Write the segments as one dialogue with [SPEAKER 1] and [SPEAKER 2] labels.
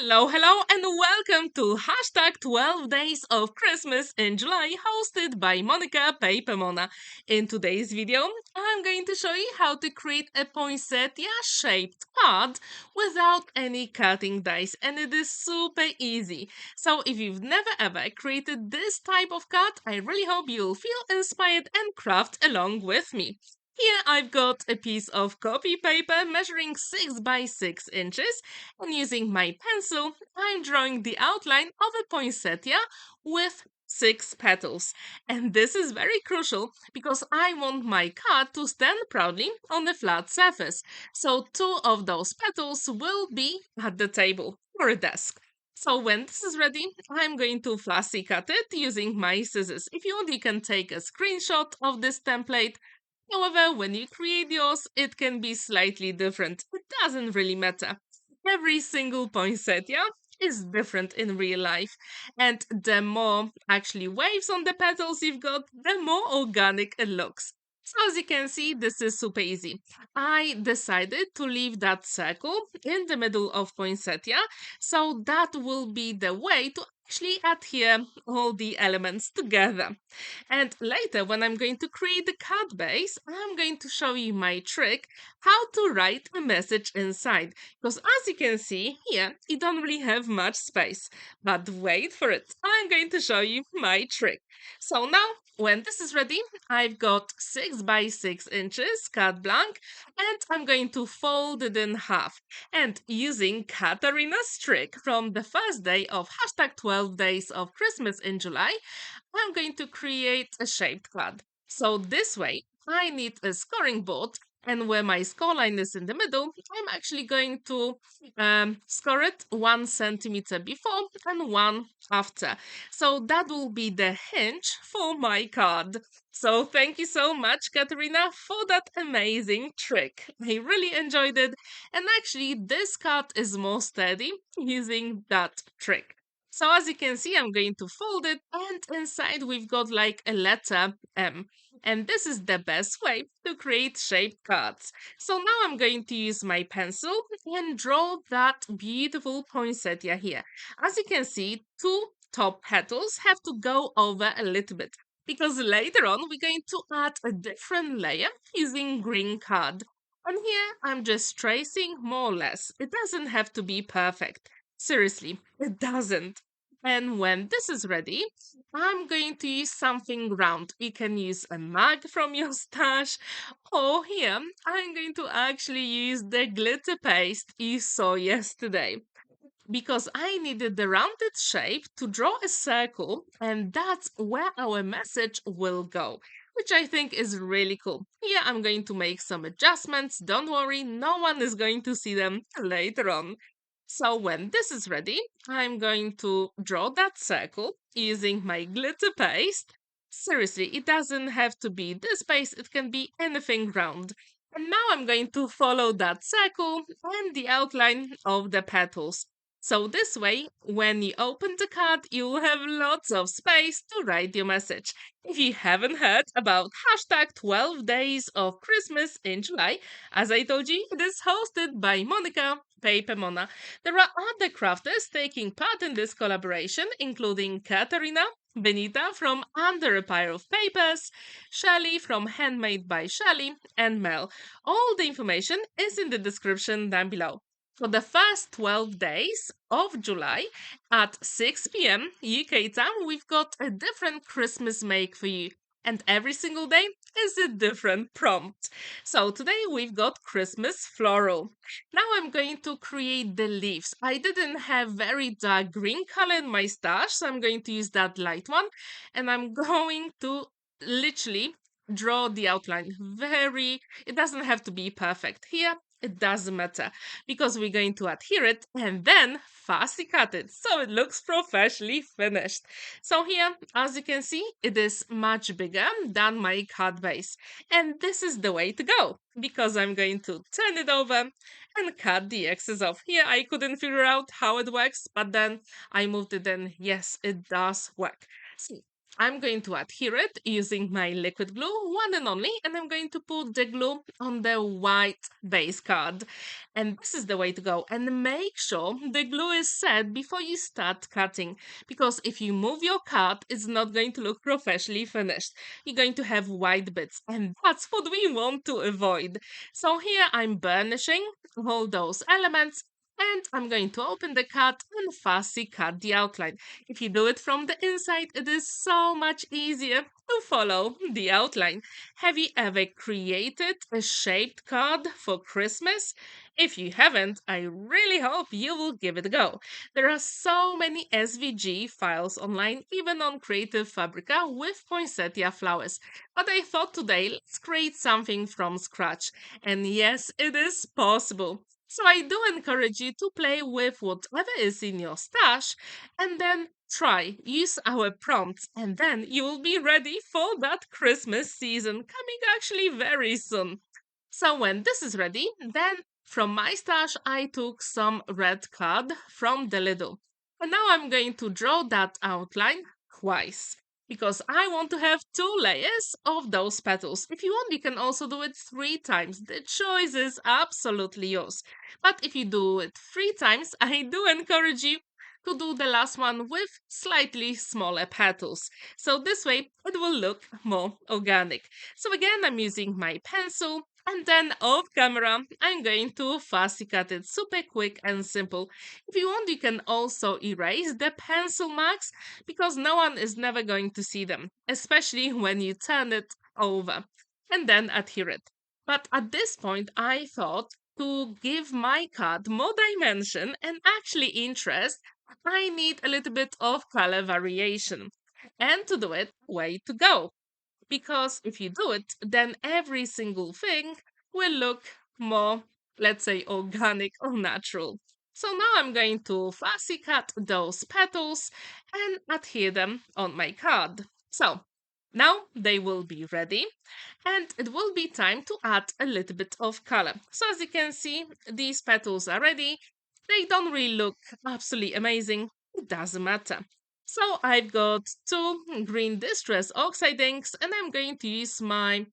[SPEAKER 1] Hello, hello, and welcome to hashtag 12 Days of Christmas in July, hosted by Monika, PaperMona. In today's video, I'm going to show you how to create a poinsettia shaped card without any cutting dice, and it is super easy. So, if you've never ever created this type of card, I really hope you'll feel inspired and craft along with me. Here I've got a piece of copy paper measuring 6 by 6 inches, and using my pencil I'm drawing the outline of a poinsettia with 6 petals. And this is very crucial because I want my card to stand proudly on a flat surface. So 2 of those petals will be at the table or a desk. So when this is ready, I'm going to fussy cut it using my scissors. If you want, you can take a screenshot of this template. However, when you create yours, it can be slightly different. It doesn't really matter. Every single poinsettia is different in real life, and the more actually waves on the petals you've got, the more organic it looks. So as you can see, this is super easy. I decided to leave that circle in the middle of poinsettia, so that will be the way to actually adhere all the elements together. And later, when I'm going to create the card base, I'm going to show you my trick how to write a message inside. Because as you can see here, you don't really have much space. But wait for it, I'm going to show you my trick. So now, when this is ready, I've got 6 by 6 inches carte blank, and I'm going to fold it in half. And using Katarina's trick from the first day of hashtag 12 days of Christmas in July, I'm going to create a shaped card. So this way, I need a scoring board, and where my score line is in the middle, I'm actually going to score it 1 centimeter before and 1 after. So that will be the hinge for my card. So thank you so much, Katarina, for that amazing trick. I really enjoyed it, and actually this card is more sturdy using that trick. So as you can see, I'm going to fold it, and inside we've got like a letter M. And this is the best way to create shaped cards. So now I'm going to use my pencil and draw that beautiful poinsettia here. As you can see, 2 top petals have to go over a little bit because later on we're going to add a different layer using green card. And here I'm just tracing more or less. It doesn't have to be perfect. Seriously, it doesn't. And when this is ready, I'm going to use something round. You can use a mug from your stash, or here, I'm going to actually use the glitter paste you saw yesterday. Because I needed the rounded shape to draw a circle, and that's where our message will go, which I think is really cool. Here I'm going to make some adjustments. Don't worry, no one is going to see them later on. So when this is ready, I'm going to draw that circle using my glitter paste. Seriously, it doesn't have to be this paste, it can be anything round. And now I'm going to follow that circle and the outline of the petals. So this way, when you open the card, you'll have lots of space to write your message. If you haven't heard about hashtag 12 days of Christmas in July, as I told you, it is hosted by Monika, PaperMona. There are other crafters taking part in this collaboration, including Katarina, Benita from Under a Pile of Papers, Shirley from Handmade by Shirley, and Mel. All the information is in the description down below. For the first 12 days of July at 6 p.m. UK time, we've got a different Christmas make for you. And every single day is a different prompt. So today we've got Christmas floral. Now I'm going to create the leaves. I didn't have very dark green color in my stash, so I'm going to use that light one. And I'm going to literally draw the outline it doesn't have to be perfect. Here, it doesn't matter because we're going to adhere it and then fussy cut it so it looks professionally finished. So here, as you can see, it is much bigger than my card base. And this is the way to go because I'm going to turn it over and cut the excess off. Here, I couldn't figure out how it works, but then I moved it and yes, it does work. See, I'm going to adhere it using my liquid glue, one and only, and I'm going to put the glue on the white base card. And this is the way to go. And make sure the glue is set before you start cutting, because if you move your card, it's not going to look professionally finished. You're going to have white bits, and that's what we want to avoid. So here I'm burnishing all those elements. And I'm going to open the card and fussy cut the outline. If you do it from the inside, it is so much easier to follow the outline. Have you ever created a shaped card for Christmas? If you haven't, I really hope you will give it a go. There are so many SVG files online, even on Creative Fabrica with poinsettia flowers. But I thought today, let's create something from scratch. And yes, it is possible. So I do encourage you to play with whatever is in your stash and then try, use our prompts, and then you will be ready for that Christmas season coming actually very soon. So when this is ready, then from my stash I took some red card from the Lidl. And now I'm going to draw that outline twice because I want to have two layers of those petals. If you want, you can also do it three times. The choice is absolutely yours. But if you do it three times, I do encourage you to do the last one with slightly smaller petals. So this way it will look more organic. So again, I'm using my pencil and then off camera, I'm going to fussy cut it super quick and simple. If you want, you can also erase the pencil marks because no one is never going to see them, especially when you turn it over and then adhere it. But at this point, I thought to give my card more dimension and actually interest, I need a little bit of color variation. And to do it, way to go. Because if you do it, then every single thing will look more, let's say, organic or natural. So now I'm going to fussy cut those petals and adhere them on my card. So now they will be ready and it will be time to add a little bit of color. So as you can see, these petals are ready. They don't really look absolutely amazing. It doesn't matter. So I've got two green distress oxide inks and I'm going to use my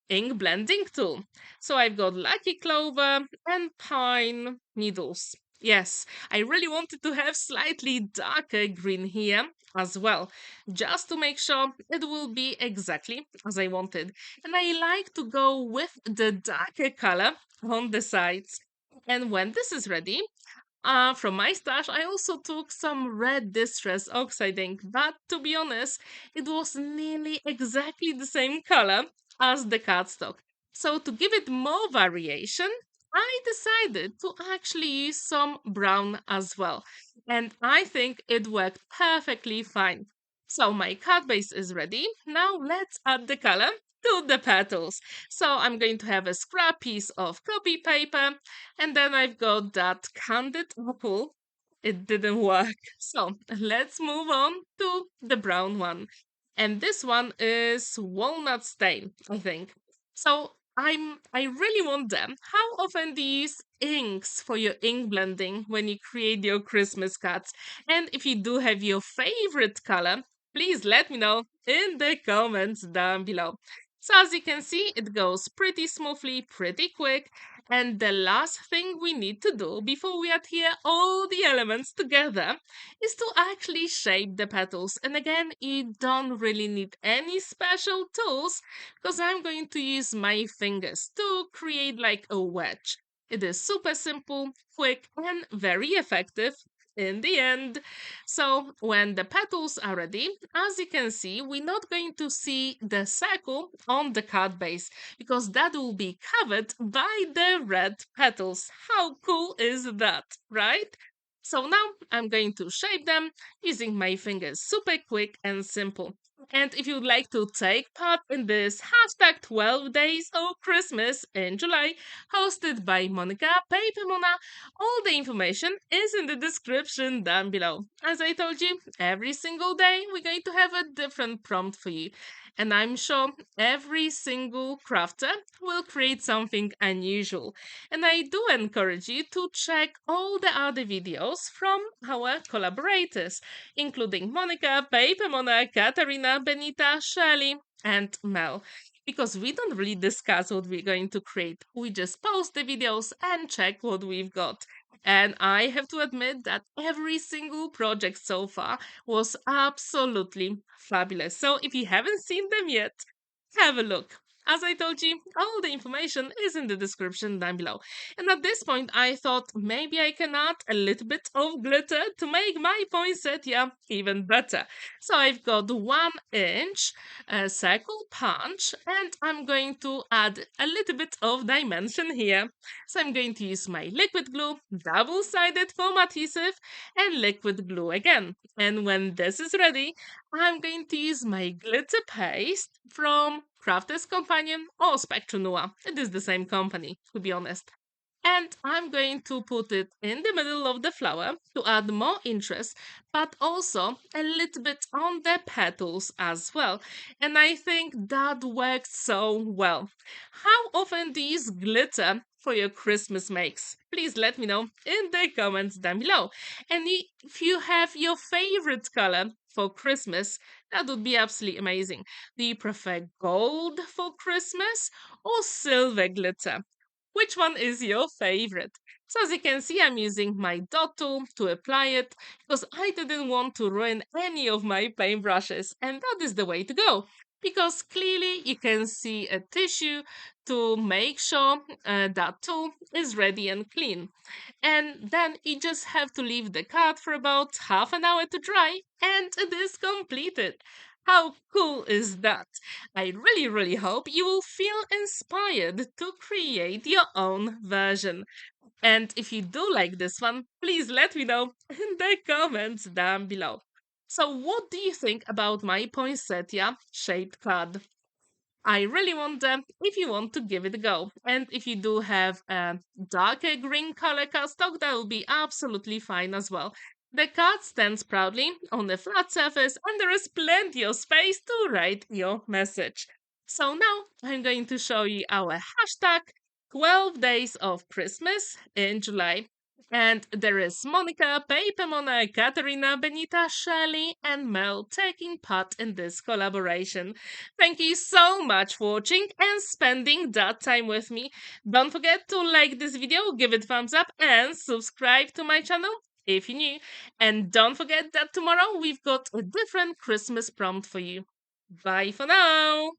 [SPEAKER 1] ink blending tool. So I've got Lucky Clover and Pine Needles. Yes, I really wanted to have slightly darker green here as well, just to make sure it will be exactly as I wanted. And I like to go with the darker color on the sides. And when this is ready, from my stash, I also took some red distress oxide ink, but to be honest, it was nearly exactly the same color as the cardstock. So to give it more variation, I decided to actually use some brown as well. And I think it worked perfectly fine. So my card base is ready. Now let's add the color to the petals. So I'm going to have a scrap piece of copy paper and then I've got that candied apple. It didn't work. So let's move on to the brown one. And this one is walnut stain, I think. So I really want them. How often do you use inks for your ink blending when you create your Christmas cards? And if you do have your favorite color, please let me know in the comments down below. So as you can see, it goes pretty smoothly, pretty quick. And the last thing we need to do before we adhere all the elements together is to actually shape the petals. And again, you don't really need any special tools because I'm going to use my fingers to create like a wedge. It is super simple, quick, and very effective in the end. So when the petals are ready, as you can see, we're not going to see the circle on the card base because that will be covered by the red petals. How cool is that, right? So now I'm going to shape them using my fingers, super quick and simple. And if you'd like to take part in this hashtag 12 days of Christmas in July, hosted by Monika, PaperMona, all the information is in the description down below. As I told you, every single day we're going to have a different prompt for you. And I'm sure every single crafter will create something unusual. And I do encourage you to check all the other videos from our collaborators, including Monika, PaperMona, Katarina, Katarina, Benita, Shirley, and Mel. Because we don't really discuss what we're going to create. We just post the videos and check what we've got. And I have to admit that every single project so far was absolutely fabulous. So if you haven't seen them yet, have a look. As I told you, all the information is in the description down below. And at this point, I thought maybe I can add a little bit of glitter to make my poinsettia even better. So I've got 1 inch circle punch, and I'm going to add a little bit of dimension here. So I'm going to use my liquid glue, double-sided foam adhesive, and liquid glue again. And when this is ready, I'm going to use my glitter paste from Crafter's Companion or Spectrum Noir. It is the same company, to be honest. And I'm going to put it in the middle of the flower to add more interest, but also a little bit on the petals as well. And I think that works so well. How often do you use glitter for your Christmas makes? Please let me know in the comments down below. And if you have your favorite color for Christmas, that would be absolutely amazing. Do you prefer gold for Christmas or silver glitter? Which one is your favorite? So as you can see, I'm using my dot tool to apply it because I didn't want to ruin any of my paintbrushes, and that is the way to go. Because clearly you can see a tissue to make sure that tool is ready and clean. And then you just have to leave the card for about half an hour to dry, and it is completed. How cool is that? I really hope you will feel inspired to create your own version. And if you do like this one, please let me know in the comments down below. So what do you think about my poinsettia shaped card? I really wonder if you want to give it a go. And if you do have a darker green color cardstock, that will be absolutely fine as well. The card stands proudly on a flat surface and there is plenty of space to write your message. So now I'm going to show you our hashtag 12 days of Christmas in July. And there is Monika, PaperMona, Katarina, Benita, Shirley, and Mel taking part in this collaboration. Thank you so much for watching and spending that time with me. Don't forget to like this video, give it a thumbs up, and subscribe to my channel if you're new. And don't forget that tomorrow we've got a different Christmas prompt for you. Bye for now!